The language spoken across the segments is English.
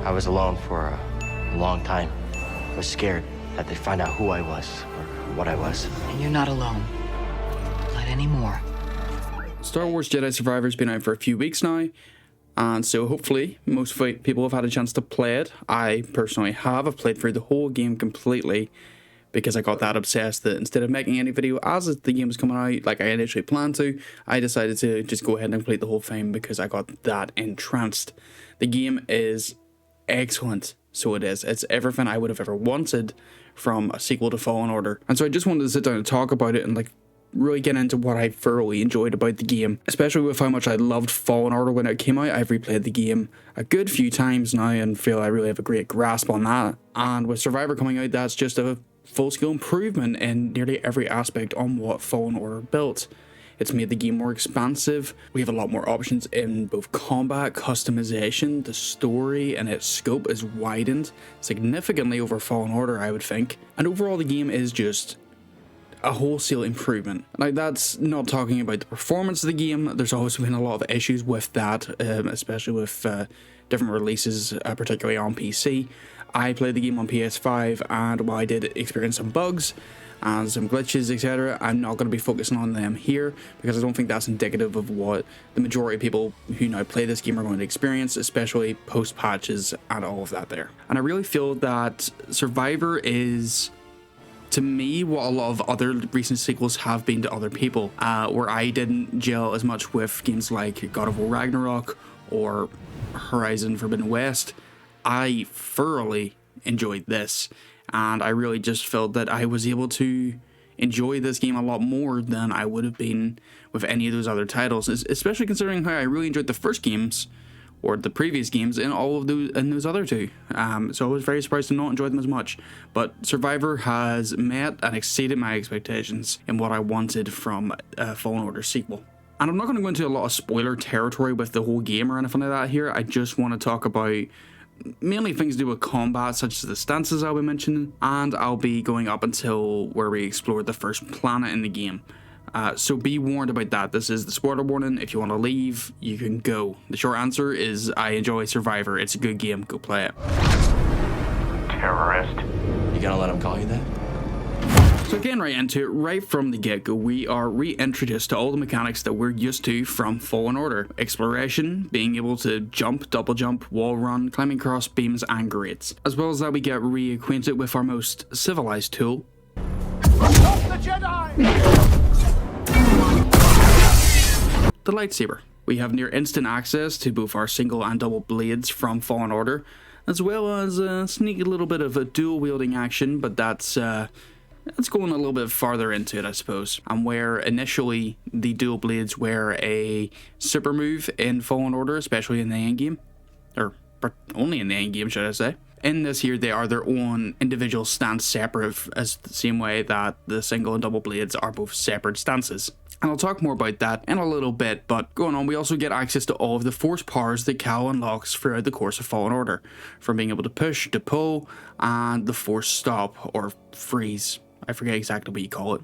I was alone for a long time. I was scared that they'd find out who I was or what I was. And you're not alone. Not anymore. Star Wars Jedi Survivor's been out for a few weeks now, and so hopefully most people have had a chance to play it. I personally have. I've played through the whole game completely because I got that obsessed that instead of making any video as the game was coming out like I initially planned to, I decided to just go ahead and complete the whole thing because I got that entranced. The game is excellent, so it is. It's everything I would have ever wanted from a sequel to Fallen Order. And so I just wanted to sit down and talk about it and like really get into what I thoroughly enjoyed about the game, especially with how much I loved Fallen Order when it came out. I've replayed the game a good few times now and feel I really have a great grasp on that. And with Survivor coming out, that's just a full-scale improvement in nearly every aspect on what Fallen Order built. It's made the game more expansive. We have a lot more options in both combat, customization, the story, and its scope is widened significantly over Fallen Order, I would think. And overall, the game is just a wholesale improvement. Like, that's not talking about the performance of the game. There's always been a lot of issues with that, especially with different releases, particularly on PC. I played the game on PS5, and while I did experience some bugs and some glitches, etc., I'm not going to be focusing on them here because I don't think that's indicative of what the majority of people who now play this game are going to experience, especially post patches and all of that there. And I really feel that Survivor is, to me, what a lot of other recent sequels have been to other people, where I didn't gel as much with games like God of War Ragnarok or Horizon Forbidden West. I thoroughly enjoyed this, and I really just felt that I was able to enjoy this game a lot more than I would have been with any of those other titles, especially considering how I really enjoyed the first games, or the previous games, in all of those other two. So I was very surprised to not enjoy them as much. But Survivor has met and exceeded my expectations in what I wanted from a Fallen Order sequel. And I'm not going to go into a lot of spoiler territory with the whole game or anything like that here. I just want to talk about mainly things to do with combat, such as the stances I'll be mentioning, and I'll be going up until where we explore the first planet in the game. So be warned about that. This is the spoiler warning. If you want to leave, you can go. The short answer is I enjoy Survivor. It's a good game. Go play it. Terrorist. You gonna let him call you that? So getting right into it, right from the get-go, we are reintroduced to all the mechanics that we're used to from Fallen Order. Exploration, being able to jump, double jump, wall run, climbing across beams and grates. As well as that, we get reacquainted with our most civilized tool, Stop the Jedi! the lightsaber. We have near instant access to both our single and double blades from Fallen Order, as well as a sneaky little bit of a dual wielding action, but that's going a little bit farther into it, I suppose. And where initially the dual blades were a super move in Fallen Order, especially in the endgame, or only in the endgame, should I say. In this here, they are their own individual stance, separate, as the same way that the single and double blades are both separate stances. And I'll talk more about that in a little bit, but going on, we also get access to all of the force powers that Cal unlocks throughout the course of Fallen Order, from being able to push, to pull, and the force stop, or freeze. I forget exactly what you call it.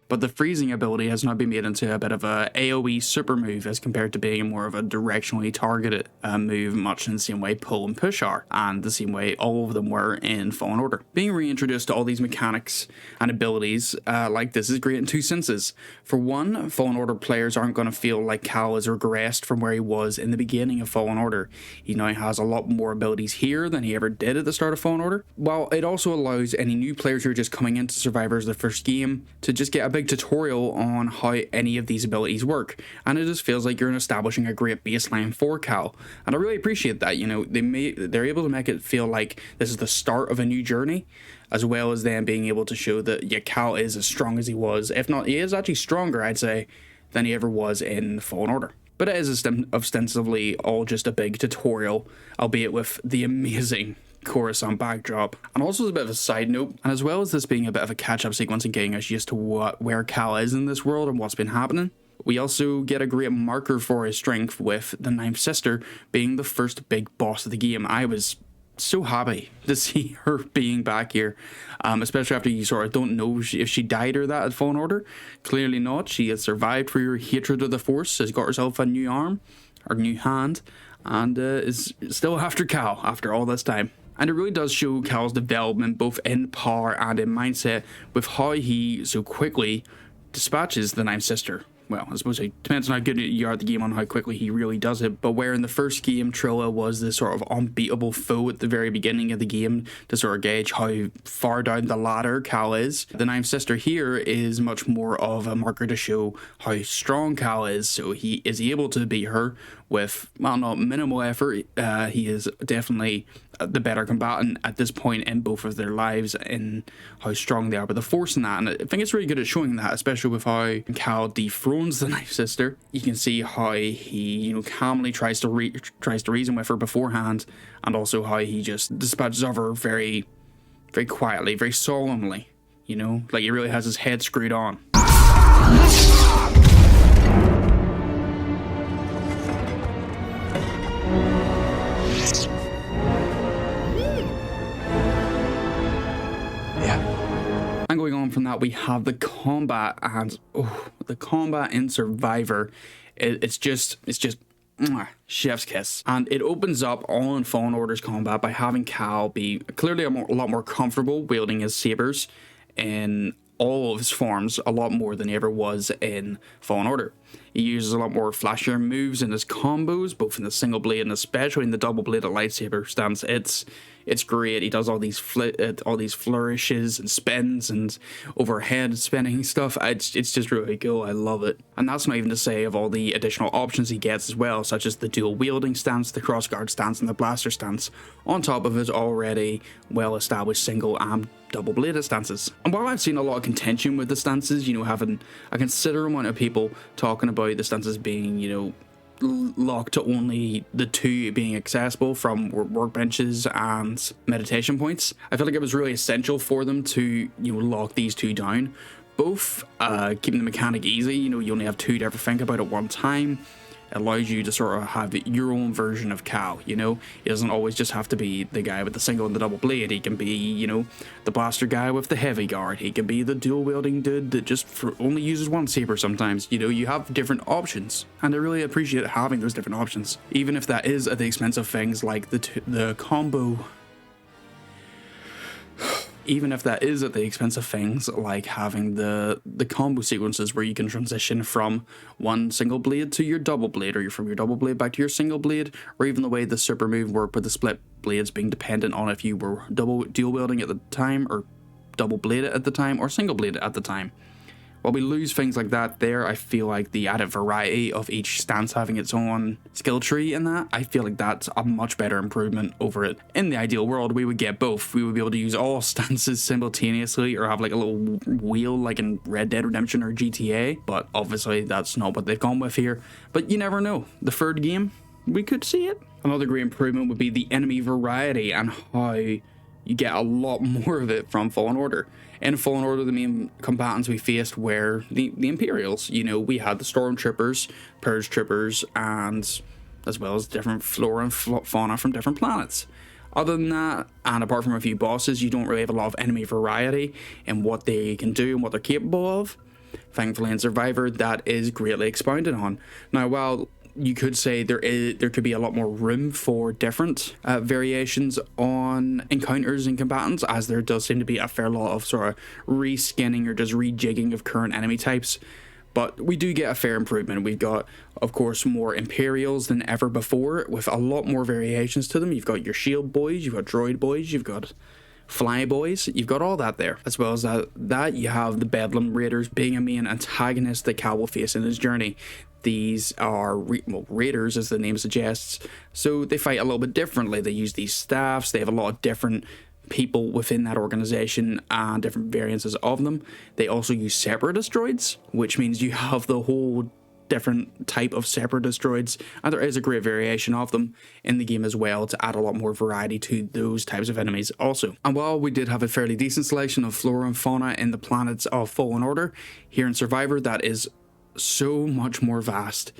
But the freezing ability has now been made into a bit of a AoE super move as compared to being more of a directionally targeted move, much in the same way pull and push are, and the same way all of them were in Fallen Order. Being reintroduced to all these mechanics and abilities like this is great in two senses. For one, Fallen Order players aren't going to feel like Cal has regressed from where he was in the beginning of Fallen Order. He now has a lot more abilities here than he ever did at the start of Fallen Order, while it also allows any new players who are just coming into Survivor as the first game to just get a big tutorial on how any of these abilities work, and it just feels like you're establishing a great baseline for Cal, and I really appreciate that. You know, they're able to make it feel like this is the start of a new journey, as well as them being able to show that, yeah, Cal is as strong as he was, if not, he is actually stronger, I'd say, than he ever was in Fallen Order. But it is ostensibly all just a big tutorial, albeit with the amazing Coruscant backdrop. And also, as a bit of a side note, and as well as this being a bit of a catch-up sequence and getting us used to where Cal is in this world and what's been happening, we also get a great marker for his strength with the Ninth Sister being the first big boss of the game. I was so happy to see her being back here, especially after you sort of don't know if she died or that at Fallen Order. Clearly not. She has survived through her hatred of the Force, has got herself a new arm, or new hand, and is still after Cal after all this time. And it really does show Cal's development both in power and in mindset with how he so quickly dispatches the Ninth Sister. Well, I suppose it depends on how good you are at the game on how quickly he really does it, but where in the first game Trilla was this sort of unbeatable foe at the very beginning of the game to sort of gauge how far down the ladder Cal is, the Ninth Sister here is much more of a marker to show how strong Cal is. So he is able to beat her with, well, not minimal effort. He is definitely the better combatant at this point in both of their lives in how strong they are with the Force in that, and I think it's really good at showing that, especially with how Cal dethrones the Ninth Sister. You can see how he, calmly tries to reason with her beforehand, and also how he just dispatches of her very, very quietly, very solemnly. Like he really has his head screwed on. And going on from that, we have the combat, and the combat in Survivor, it's just chef's kiss. And it opens up on Fallen Order's combat by having Cal be clearly a lot more comfortable wielding his sabers in all of his forms, a lot more than he ever was in Fallen Order. He uses a lot more flashier moves in his combos, both in the single blade and especially in the double bladed lightsaber stance. It's great. He does all these flourishes and spins and overhead spinning stuff. It's just really cool. I love it. And that's not even to say of all the additional options he gets as well, such as the dual wielding stance, the crossguard stance, and the blaster stance, on top of his already well-established single and double bladed stances. And while I've seen a lot of contention with the stances, having a considerable amount of people talking about the stances being, locked to only the two being accessible from workbenches and meditation points, I feel like it was really essential for them to lock these two down, both keeping the mechanic easy. You only have two to ever think about at one time. It allows you to sort of have your own version of Cal. He doesn't always just have to be the guy with the single and the double blade. He can be the blaster guy with the heavy guard. He can be the dual wielding dude that just only uses one saber sometimes. You have different options, and I really appreciate having those different options, even if that is at the expense of things like the combo. Even if that is at the expense of things like having the combo sequences where you can transition from one single blade to your double blade, or from your double blade back to your single blade, or even the way the super move worked with the split blades being dependent on if you were dual wielding at the time, or double bladed at the time, or single bladed at the time. While we lose things like that there, I feel like the added variety of each stance having its own skill tree in that, I feel like that's a much better improvement over it. In the ideal world, we would get both. We would be able to use all stances simultaneously, or have like a little wheel like in Red Dead Redemption or GTA, but obviously that's not what they've gone with here. But you never know. The third game, we could see it. Another great improvement would be the enemy variety and how you get a lot more of it from Fallen Order. In Fallen Order, the main combatants we faced were the Imperials. We had the Stormtroopers, Purge Troopers, and as well as different flora and fauna from different planets. Other than that, and apart from a few bosses, you don't really have a lot of enemy variety in what they can do and what they're capable of. Thankfully in Survivor, that is greatly expounded on. Now, while you could say there could be a lot more room for different variations on encounters and combatants, as there does seem to be a fair lot of sort of reskinning or just rejigging of current enemy types. But we do get a fair improvement. We've got, of course, more Imperials than ever before, with a lot more variations to them. You've got your shield boys, you've got droid boys, you've got fly boys, you've got all that there. As well as that you have the Bedlam Raiders being a main antagonist that Cal will face in his journey. These are raiders, as the name suggests, so they fight a little bit differently. They use these staffs. They have a lot of different people within that organization and different variances of them. They also use separatist droids, which means you have the whole different type of separatist droids, and there is a great variation of them in the game as well to add a lot more variety to those types of enemies also. And while we did have a fairly decent selection of flora and fauna in the planets of Fallen Order, here in Survivor that is so much more vast.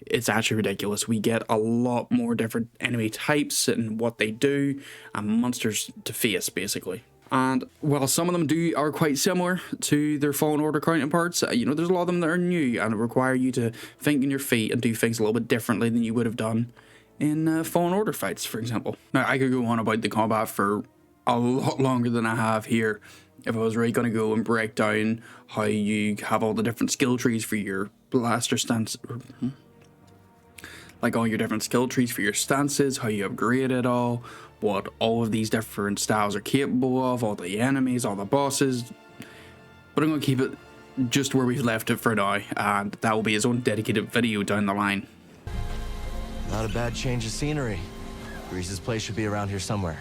It's actually ridiculous. We get a lot more different enemy types and what they do, and monsters to face basically. And while some of them are quite similar to their Fallen Order counterparts, there's a lot of them that are new and require you to think on your feet and do things a little bit differently than you would have done in Fallen Order fights, for example. Now, I could go on about the combat for a lot longer than I have here if I was really going to go and break down how you have all the different skill trees for your blaster stance, like all your different skill trees for your stances, how you upgrade it all, what all of these different styles are capable of, all the enemies, all the bosses. But I'm going to keep it just where we've left it for now, and that will be his own dedicated video down the line. Not a bad change of scenery. Grease's place should be around here somewhere.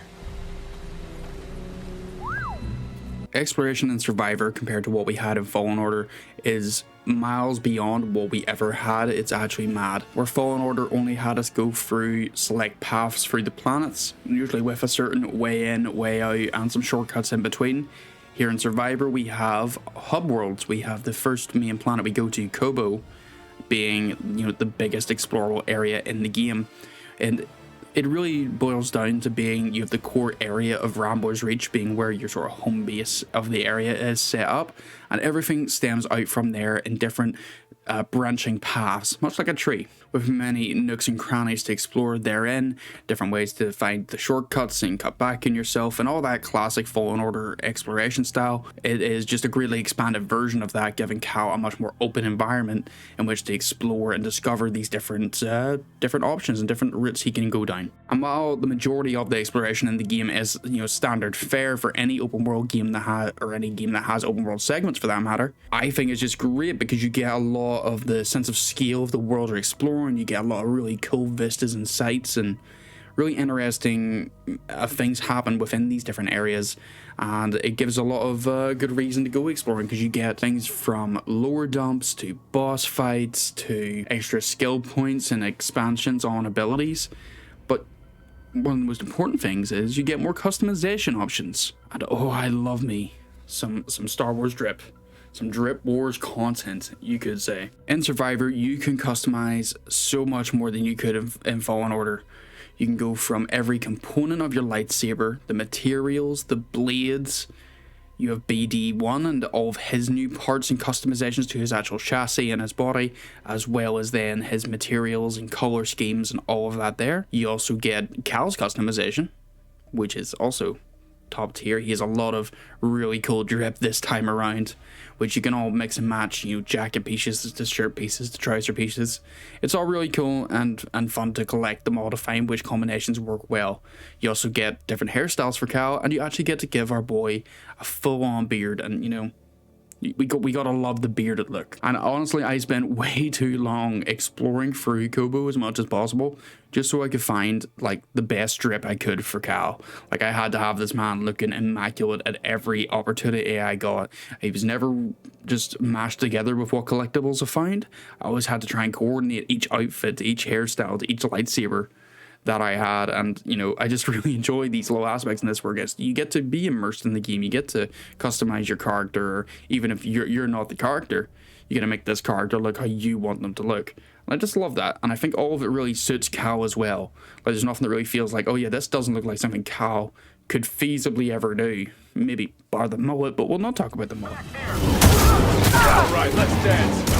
Exploration in Survivor compared to what we had in Fallen Order is miles beyond what we ever had. It's actually mad. Where Fallen Order only had us go through select paths through the planets, usually with a certain way in, way out, and some shortcuts in between. Here in Survivor we have hub worlds. We have the first main planet we go to, Kobo, being, you know, the biggest explorable area in the game. And it really boils down to being, you have the core area of Rambo's Reach being where your sort of home base of the area is set up, and everything stems out from there in different branching paths, much like a tree, with many nooks and crannies to explore therein, different ways to find the shortcuts and cut back in yourself, and all that classic Fallen Order exploration style. It is just a greatly expanded version of that, giving Cal a much more open environment in which to explore and discover these different options and different routes he can go down. And while the majority of the exploration in the game is, you know, standard fare for any open world game that has, or any game that has open world segments for that matter, I think it's just great because you get a lot of the sense of scale of the world you're exploring. You get a lot of really cool vistas and sights, and really interesting things happen within these different areas, and it gives a lot of good reason to go exploring, because you get things from lore dumps to boss fights to extra skill points and expansions on abilities. But one of the most important things is you get more customization options, and oh, I love me some Star Wars drip. Some drip wars content, you could say. In Survivor, you can customize so much more than you could in Fallen Order. You can go from every component of your lightsaber, the materials, the blades. You have BD1 and all of his new parts and customizations to his actual chassis and his body, as well as then his materials and color schemes and all of that there. You also get Cal's customization, which is also top tier. He has a lot of really cool drip this time around, which you can all mix and match, you know, jacket pieces to shirt pieces to trouser pieces. It's all really cool and fun to collect them all to find which combinations work well. You also get different hairstyles for Cal, and you actually get to give our boy a full-on beard, and you know, we gotta love the bearded look. And honestly, I spent way too long exploring through Kobo as much as possible just so I could find like the best drip I could for Cal. Like, I had to have this man looking immaculate at every opportunity I got. He was never just mashed together with what collectibles I found. I always had to try and coordinate each outfit, each hairstyle, each lightsaber that I had. And you know, I just really enjoy these little aspects in this where you get to be immersed in the game. You get to customize your character, even if you're not the character. You get to make this character look how you want them to look. And I just love that, and I think all of it really suits Cal as well. Like, there's nothing that really feels like, oh yeah, this doesn't look like something Cal could feasibly ever do. Maybe bar the mullet, but we'll not talk about the mullet. All right, let's dance.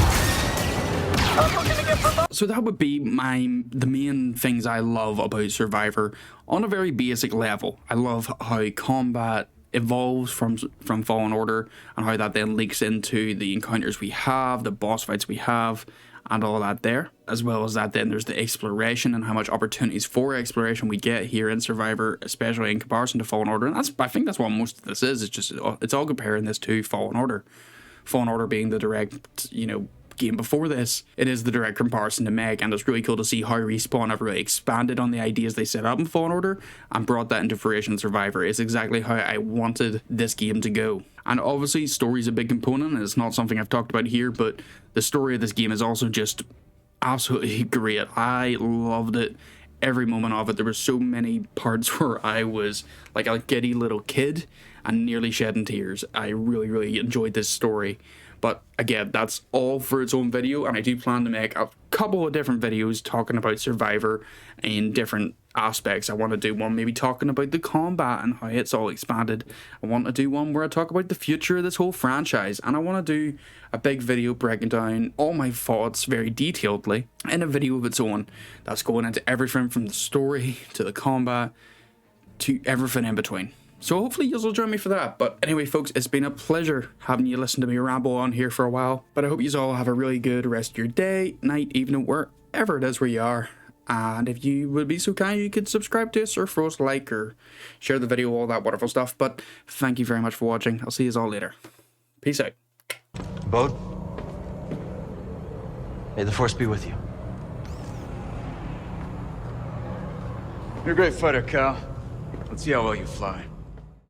So that would be the main things I love about Survivor on a very basic level. I love how combat evolves from Fallen Order, and how that then leaks into the encounters we have, the boss fights we have, and all that there. As well as that, then there's the exploration and how much opportunities for exploration we get here in Survivor, especially in comparison to Fallen Order. And I think that's what most of this is. It's all comparing this to Fallen Order. Fallen Order being the direct, you know, game before this. It is the direct comparison to make, and it's really cool to see how Respawn have really expanded on the ideas they set up in Fallen Order and brought that into fruition in Survivor. It's exactly how I wanted this game to go. And obviously, story's a big component, and it's not something I've talked about here, but the story of this game is also just absolutely great. I loved it. Every moment of it. There were so many parts where I was like a giddy little kid and nearly shedding tears. I really, really enjoyed this story. But again, that's all for its own video, and I do plan to make a couple of different videos talking about Survivor in different aspects. I want to do one maybe talking about the combat and how it's all expanded. I want to do one where I talk about the future of this whole franchise, and I want to do a big video breaking down all my thoughts very detailedly in a video of its own that's going into everything from the story to the combat to everything in between. So hopefully you'll join me for that. But anyway, folks, it's been a pleasure having you listen to me ramble on here for a while. But I hope you all have a really good rest of your day, night, evening, wherever it is where you are. And if you would be so kind, you could subscribe to us or throw us a like or share the video, all that wonderful stuff. But thank you very much for watching. I'll see you all later. Peace out. Bode, may the Force be with you. You're a great fighter, Cal. Let's see how well you fly.